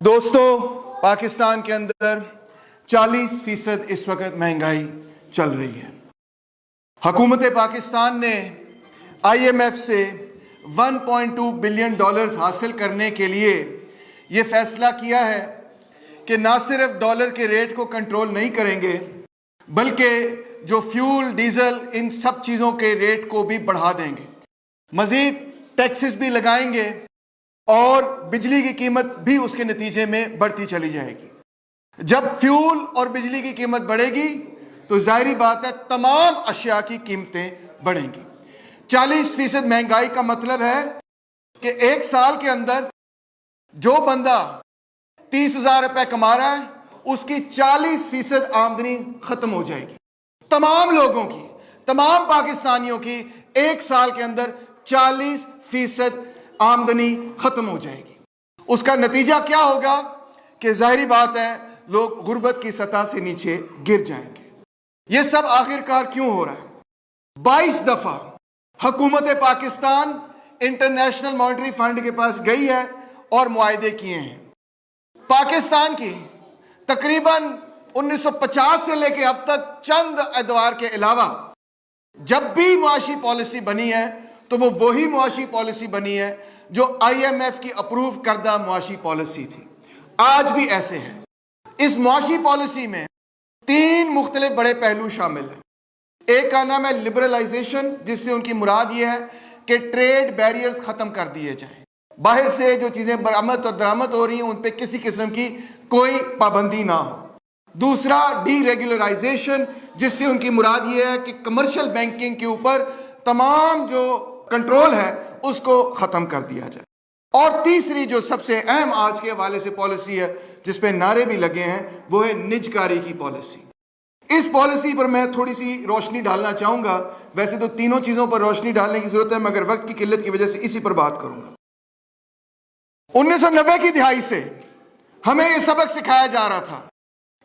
दोस्तों, पाकिस्तान के अंदर 40% इस वक्त महंगाई चल रही है। हुकूमत पाकिस्तान ने IMF से 1.2 बिलियन डॉलर्स हासिल करने के लिए ये फैसला किया है कि ना सिर्फ डॉलर के रेट को कंट्रोल नहीं करेंगे बल्कि जो फ्यूल, डीजल, इन सब चीज़ों के रेट को भी बढ़ा देंगे, मज़ीद टैक्सेस भी लगाएंगे और बिजली की कीमत भी उसके नतीजे में बढ़ती चली जाएगी। जब फ्यूल और बिजली की कीमत बढ़ेगी तो जाहिर बात है तमाम अशिया की कीमतें बढ़ेंगी। 40% महंगाई का मतलब है कि एक साल के अंदर जो बंदा 30,000 रुपए कमा रहा है उसकी 40% आमदनी खत्म हो जाएगी। तमाम लोगों की, तमाम पाकिस्तानियों की एक साल के अंदर 40% आमदनी खत्म हो जाएगी। उसका नतीजा क्या होगा कि जाहिर बात है लोग गुर्बत की सतह से नीचे गिर जाएंगे। यह सब आखिरकार क्यों हो रहा है? 22 दफा हुकूमत पाकिस्तान इंटरनेशनल मॉनेटरी फंड के पास गई है और मुआहदे किए हैं। पाकिस्तान की तकरीबन 1950 से लेकर अब तक चंद एतवार के अलावा जब भी मुआशी पॉलिसी बनी है तो वो वही मुआशी पॉलिसी बनी है जो IMF की अप्रूव करदा मुआशी पॉलिसी थी। आज भी ऐसे है। इस मुआशी पॉलिसी में 3 मुख्तलिफ बड़े पहलू शामिल हैं। एक का नाम है लिबरलाइजेशन, जिससे उनकी मुराद ये है कि ट्रेड बैरियर्स खत्म कर दिए जाएं, बाहर से जो चीजें बरामद और दरामद हो रही हैं उन पे किसी किस्म की कोई पाबंदी ना हो। दूसरा डीरेगुलराइजेशन, जिससे उनकी मुराद ये है कि कमर्शियल बैंकिंग के ऊपर तमाम जो कंट्रोल है उसको खत्म कर दिया जाए। और तीसरी जो सबसे अहम आज के हवाले से पॉलिसी है जिस पे नारे भी लगे हैं वो है निजकारी की पॉलिसी। इस पॉलिसी पर मैं थोड़ी सी रोशनी डालना चाहूंगा। वैसे तो तीनों चीजों पर रोशनी डालने की जरूरत है मगर वक्त की किल्लत की वजह से इसी पर बात करूंगा। 1990 की दिहाई से हमें यह सबक सिखाया जा रहा था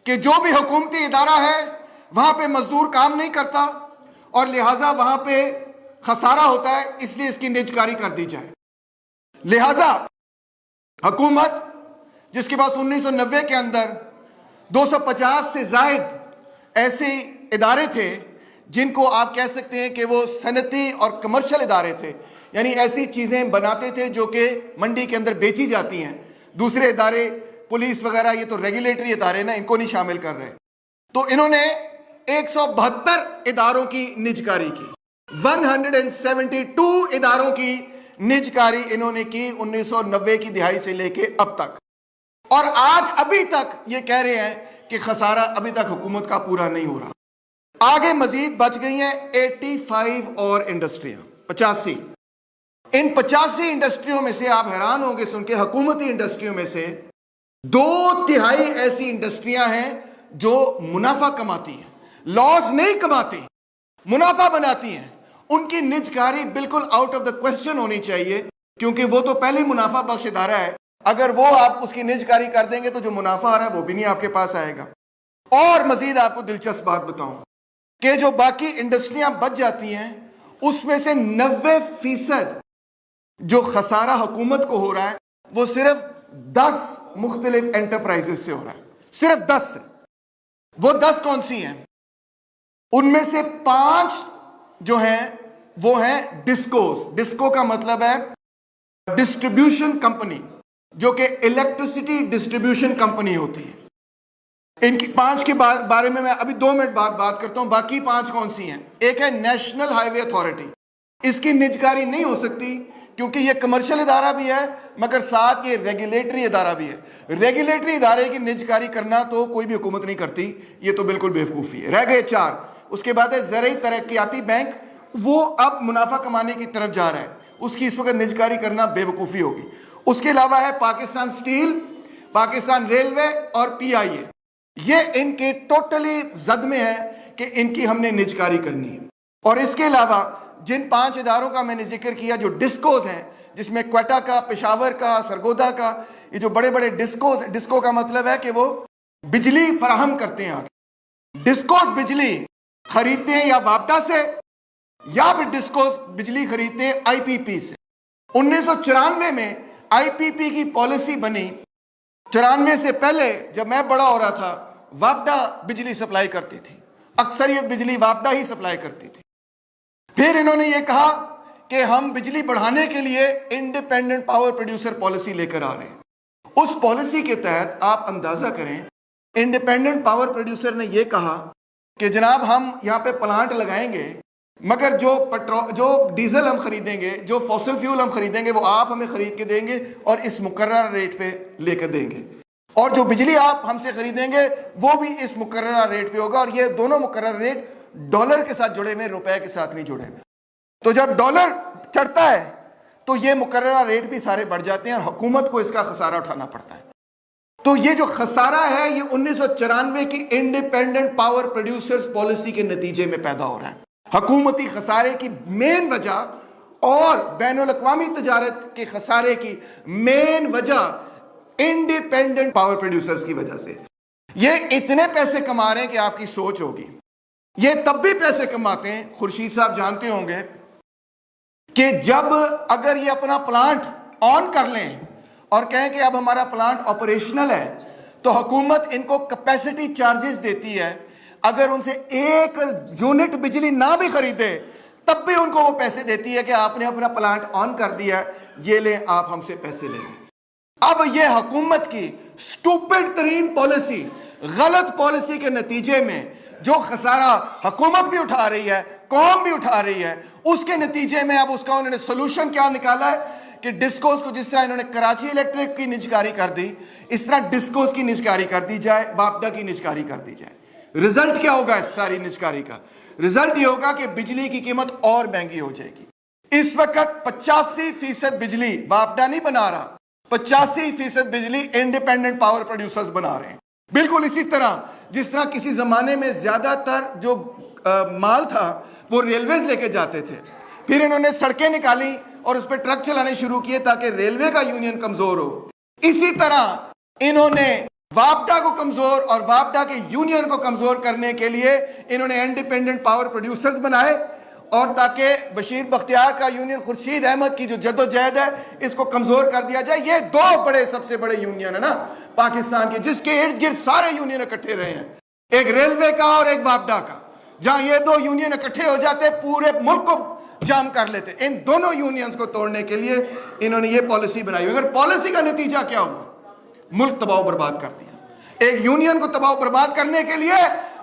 कि जो भी हुकूमती इदारा है वहां पे मजदूर काम नहीं करता और लिहाजा वहां पे खसारा होता है, इसलिए इसकी निजकारी कर दी जाए। लिहाजा हुकूमत जिसके पास 1990 के अंदर 250 से जायद ऐसे इदारे थे जिनको आप कह सकते हैं कि वो सनती और कमर्शियल इदारे थे, यानी ऐसी चीजें बनाते थे जो कि मंडी के अंदर बेची जाती हैं। दूसरे इदारे, पुलिस वगैरह, ये तो रेगुलेटरी इदारे ना, इनको नहीं शामिल कर रहे। तो इन्होंने 172 इदारों की निजकारी की, 172 इदारों की निजकारी इन्होंने की 1990 की दिहाई से लेके अब तक। और आज अभी तक ये कह रहे हैं कि खसारा अभी तक हुकूमत का पूरा नहीं हो रहा। आगे मजीद बच गई हैं 85 और इंडस्ट्रियां, 85। इन 85 इंडस्ट्रियों में से आप हैरान होंगे सुन के, हुकूमती इंडस्ट्रियों में से 2/3 ऐसी इंडस्ट्रियां हैं जो मुनाफा कमाती हैं, लॉस नहीं कमाती, मुनाफा बनाती हैं। उनकी निजकारी बिल्कुल आउट ऑफ द क्वेश्चन होनी चाहिए क्योंकि वो तो पहले ही मुनाफा बख्श इदारा है। अगर वो आप उसकी निजकारी कर देंगे तो जो मुनाफा आ रहा है वो भी नहीं आपके पास आएगा। और मजीद आपको दिलचस्प बात बताऊं कि जो बाकी इंडस्ट्रियां बच जाती हैं उसमें से 90% जो खसारा हुकूमत को हो रहा है वो सिर्फ 10 मुख्तलिफ एंटरप्राइजेस से हो रहा है, सिर्फ 10 से। वो 10 कौन सी हैं? उनमें से 5 जो हैं वो हैं डिस्कोस। डिस्को का मतलब है डिस्ट्रीब्यूशन कंपनी, जो कि इलेक्ट्रिसिटी डिस्ट्रीब्यूशन कंपनी होती है। इनकी 5 के बारे में मैं अभी 2 मिनट बाद बात करता हूं। बाकी 5 कौन सी हैं? एक है नेशनल हाईवे अथॉरिटी। इसकी निजकारी नहीं हो सकती क्योंकि ये कमर्शियल इदारा भी है मगर साथ ये रेगुलेटरी इदारा भी है। रेगुलेटरी इदारे की निजकारी करना तो कोई भी हुकूमत नहीं करती, ये तो बिल्कुल बेवकूफ़ी है। रह गए 4। उसके बाद है ज़राई तरक्याती बैंक, वो अब मुनाफा कमाने की तरफ जा रहा है, उसकी इस वक्त निजकारी करना बेवकूफ़ी होगी। उसके अलावा है पाकिस्तान स्टील, पाकिस्तान रेलवे और PIA। ये इनके टोटली जद में है कि इनकी हमने निजकारी करनी है। और इसके अलावा जिन 5 इदारों का मैंने जिक्र किया जो डिस्कोज हैं, जिसमें क्वेटा का, पेशावर का, सरगोदा का, ये जो बड़े बड़े डिस्कोज, डिस्को का मतलब है कि वो बिजली फराहम करते हैं। आगे डिस्कोज बिजली खरीदते हैं या वापटा से या फिर डिस्कोस बिजली खरीदते हैं IPP से। 1994 में IPP की पॉलिसी बनी 94 سے پہلے جب میں بڑا ہو رہا تھا وابڈا بجلی سپلائی کرتی تھی, اکثریت بجلی وابڈا ہی سپلائی کرتی تھی. پھر انہوں نے یہ کہا کہ ہم بجلی بڑھانے کے لیے انڈیپینڈنٹ پاور پروڈیوسر پالیسی لے کر آ رہے ہیں. اس پالیسی کے تحت آپ اندازہ کریں, انڈیپینڈنٹ پاور پروڈیوسر نے یہ کہا کہ جناب ہم یہاں پہ پلانٹ لگائیں گے, مگر جو ڈیزل ہم خریدیں گے, جو فوسل فیول ہم خریدیں گے, وہ آپ ہمیں خرید کے دیں گے اور اس مقررہ ریٹ پہ لے کر دیں گے, اور جو بجلی آپ ہم سے خریدیں گے وہ بھی اس مقررہ ریٹ پہ ہوگا, اور یہ دونوں مقررہ ریٹ ڈالر کے ساتھ جڑے ہوئے, روپے کے ساتھ نہیں جڑے ہوئے. تو جب ڈالر چڑھتا ہے تو یہ مقررہ ریٹ بھی سارے بڑھ جاتے ہیں اور حکومت کو اس کا خسارہ اٹھانا پڑتا ہے. تو یہ جو خسارہ ہے یہ 1994 کی انڈیپینڈنٹ پاور پروڈیوسرز پالیسی کے نتیجے میں پیدا ہو رہا ہے. حکومتی خسارے کی مین وجہ اور بین الاقوامی تجارت کے خسارے کی مین وجہ انڈیپینڈنٹ پاور پروڈیوسرز کی وجہ سے. یہ اتنے پیسے کما رہے ہیں کہ آپ کی سوچ ہوگی. یہ تب بھی پیسے کماتے ہیں, خورشید صاحب جانتے ہوں گے, کہ جب اگر یہ اپنا پلانٹ آن کر لیں اور کہیں کہ اب ہمارا پلانٹ آپریشنل ہے, تو حکومت ان کو کیپیسٹی چارجز دیتی ہے. اگر ان سے ایک یونٹ بجلی نہ بھی خریدے تب بھی ان کو وہ پیسے دیتی ہے کہ آپ نے اپنا پلانٹ آن کر دیا, یہ لیں آپ ہم سے پیسے لیں گے. اب یہ حکومت کی سٹوپڈ ترین پالیسی, غلط پالیسی کے نتیجے میں جو خسارہ حکومت بھی اٹھا رہی ہے, قوم بھی اٹھا رہی ہے, اس کے نتیجے میں اب اس کا انہوں نے سلوشن کیا نکالا ہے کہ ڈسکوز کو جس طرح انہوں نے کراچی الیکٹرک کی نجکاری کر دی, اس طرح ڈسکوز کی نجکاری کر دی جائے, وابڈا کی نجکاری کر دی جائے. رزلٹ کیا ہوگا اس ساری نجکاری کا؟ رزلٹ یہ ہوگا کہ بجلی کی قیمت اور مہنگی ہو جائے گی. اس وقت 85% بجلی وابڈا نہیں بنا رہا, 85% بجلی انڈیپینڈنٹ پاور پروڈیوسرز بنا رہے ہیں. بالکل اسی طرح جس طرح کسی زمانے میں زیادہ تر جو مال تھا وہ ریلویز لے کے جاتے تھے, پھر انہوں نے سڑکیں نکالی اور اس پہ ٹرک چلانے شروع کیے تاکہ ریلوے کا یونین کمزور ہو. اسی طرح انہوں نے وابڈا کو کمزور اور وابڈا کے یونین کو کمزور کرنے کے لیے انہوں نے انڈیپینڈنٹ پاور پروڈیوسرز بنائے, اور تاکہ بشیر بختیار کا یونین, خورشید احمد کی جو جد و جہد ہے, اس کو کمزور کر دیا جائے. یہ دو بڑے سب سے بڑے یونین ہے نا پاکستان کے, جس کے ارد گرد سارے یونین اکٹھے رہے ہیں, ایک ریلوے کا اور ایک وابڈا کا. جہاں یہ دو یونین اکٹھے ہو جاتے پورے ملک کو جام کر لیتے. ان دونوں یونینز کو توڑنے کے لیے انہوں نے یہ پالیسی بنائی. اگر پالیسی کا نتیجہ کیا ہوا؟ ملک تباہ و برباد کر دیا. ایک یونین کو تباہ و برباد کرنے کے لیے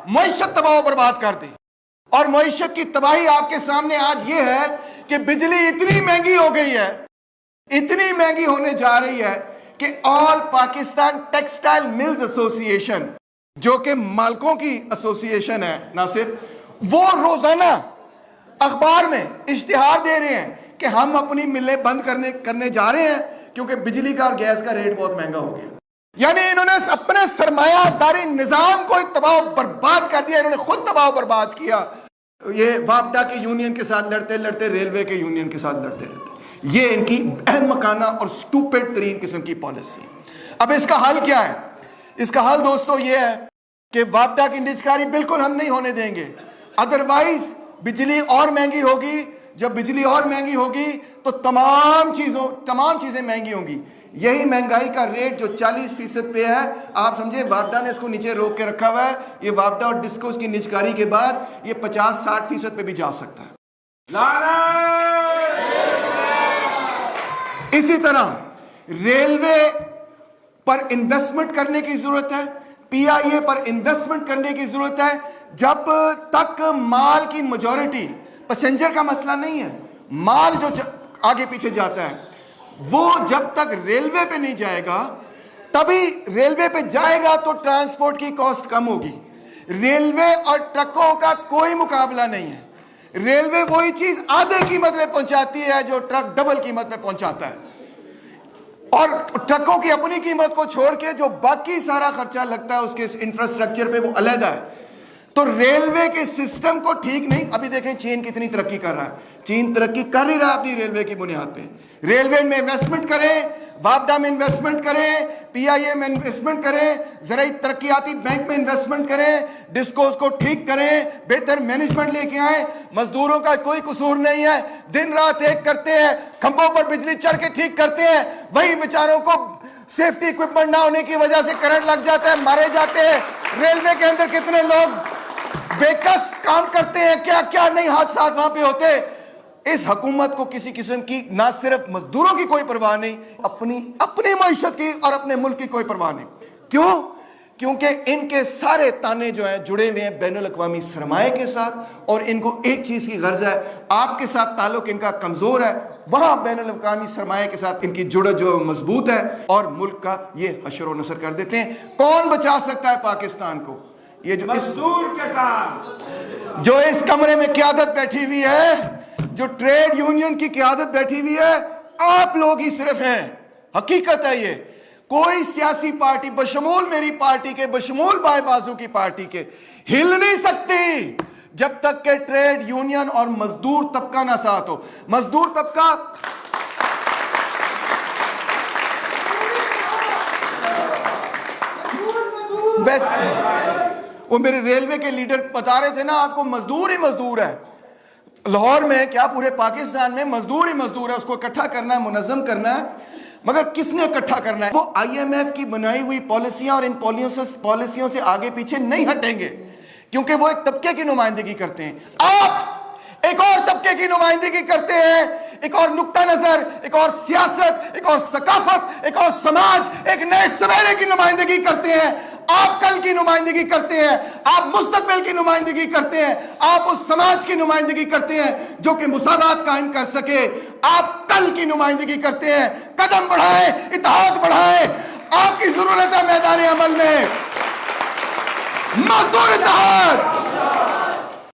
معیشت تباہ و برباد کر دی, اور معیشت کی تباہی آپ کے سامنے آج یہ ہے کہ بجلی اتنی مہنگی ہو گئی ہے, اتنی مہنگی ہونے جا رہی ہے کہ آل پاکستان ٹیکسٹائل ملز ایسوسی ایشن, جو کہ مالکوں کی ایسوسی ایشن ہے ناصر, وہ روزانہ اخبار میں اشتہار دے رہے ہیں کہ ہم اپنی ملیں بند کرنے جا رہے ہیں کیونکہ بجلی کا اور گیس کا ریٹ بہت مہنگا ہو گیا. یعنی انہوں نے اپنے سرمایہ داری نظام کو تباہ و برباد کر دیا, انہوں نے خود تباہ و برباد کیا. یہ وابڈا کے یونین کے ساتھ لڑتے لڑتے ریلوے کے یونین کے ساتھ لڑتے رہتے. یہ ان کی اہم مکانہ اور سٹوپڈ ترین قسم کی پالیسی. اب اس کا حل کیا ہے؟ اس کا حل دوستو یہ ہے کہ وابڈا کی نجکاری بالکل ہم نہیں ہونے دیں گے, ادروائز بجلی اور مہنگی ہوگی. جب بجلی اور مہنگی ہوگی تو تمام چیزیں مہنگی ہوں گی. یہی مہنگائی کا ریٹ جو 40% پہ ہے, آپ سمجھے وابڈا نے اس کو نیچے روک کے رکھا ہوا ہے. یہ وابڈا اور ڈسکوز کی نجکاری کے بعد یہ 50-60% پہ بھی جا سکتا ہے. اسی طرح ریلوے پر انویسٹمنٹ کرنے کی ضرورت ہے, پی آئی اے پر انویسٹمنٹ کرنے کی ضرورت ہے. جب تک مال کی میجورٹی, پیسنجر کا مسئلہ نہیں ہے, مال جو آگے پیچھے جاتا ہے وہ جب تک ریلوے پہ نہیں جائے گا, تبھی ریلوے پہ جائے گا تو ٹرانسپورٹ کی کاسٹ کم ہوگی. ریلوے اور ٹرکوں کا کوئی مقابلہ نہیں ہے. ریلوے وہی چیز آدھے قیمت میں پہنچاتی ہے جو ٹرک ڈبل قیمت میں پہنچاتا ہے, اور ٹرکوں کی اپنی قیمت کو چھوڑ کے جو باقی سارا خرچہ لگتا ہے اس کے انفراسٹرکچر پہ وہ علیحدہ ہے. تو ریلوے کے سسٹم کو ٹھیک نہیں. ابھی دیکھیں چین کتنی ترقی کر رہا ہے, چین ترقی کر ہی رہا اپنی ریلوے کی بنیاد پہ. ریلوے میں انویسٹمنٹ کریں, وابڈا میں انویسٹمنٹ کریں, پی آئی اے میں انویسٹمنٹ کریں, زرعی ترقیاتی بینک میں انویسٹمنٹ کریں, ڈسکوز کو ٹھیک کریں, بہتر مینجمنٹ لے کے آئیں. مزدوروں کا کوئی قصور نہیں ہے, دن رات ایک کرتے ہیں, کھمبوں پر بجلی چڑھ کے ٹھیک کرتے ہیں, وہی بیچاروں کو सेफ्टी इक्विपमेंट ना होने की वजह से करंट लग जाता है, मारे जाते हैं। रेलवे के अंदर कितने लोग बेकस काम करते हैं, क्या क्या नहीं हादसा वहां पे होते। इस हुकूमत को किसी किस्म की ना सिर्फ मजदूरों की कोई परवाह नहीं, अपनी मईशत की और अपने मुल्क की कोई परवाह नहीं। क्यों? क्योंकि इनके सारे ताने जो हैं जुड़े हुए हैं बैनुल अक़वामी सरमाए के साथ, और इनको एक चीज की गर्ज है, आपके साथ ताल्लुक इनका कमजोर है, वहां बैनुल अक़वामी सरमाए के साथ इनकी जुड़त जो मजबूत है, और मुल्क का ये हशर व नसर कर देते हैं। कौन बचा सकता है पाकिस्तान को? ये जो मजदूर के साथ जो इस कमरे में क़यादत बैठी हुई है, जो ट्रेड यूनियन की क़यादत बैठी हुई है, आप लोग ही सिर्फ हैं। हकीकत है ये। कोई सियासी पार्टी बशमूल मेरी पार्टी के, बशमूल बाएं बाजू की पार्टी के, हिल नहीं सकती जब तक के ट्रेड यूनियन और मजदूर तबका ना साथ हो। मजदूर तबका वो मेरे रेलवे के लीडर बता रहे थे ना आपको, मजदूर ही मजदूर है। लाहौर में क्या पूरे पाकिस्तान में मजदूर ही मजदूर है। उसको इकट्ठा करना है, मुनज़्ज़म करना है, मगर किसने इकट्ठा करना है? वो IMF की बनाई हुई पॉलिसियां, और इन पॉलिसियों से आगे पीछे नहीं हटेंगे, क्योंकि वो एक तबके की नुमाइंदगी करते हैं। आप एक और तबके की नुमाइंदगी करते हैं, एक और नुक्ता नजर, एक और सियासत, एक और सकाफत, एक और समाज, एक नए सवेरे की नुमाइंदगी करते हैं। आप कल की नुमाइंदगी करते हैं, आप मुस्तकबिल की नुमाइंदगी करते हैं, आप उस समाज की नुमाइंदगी करते हैं जो कि मुसावात कायम कर सके। आप कल की नुमाइंदगी करते हैं। कदम बढ़ाएं, इत्तेहाद बढ़ाएं। आपकी जरूरत है मैदान अमल में मजदूर इत्तेहाद।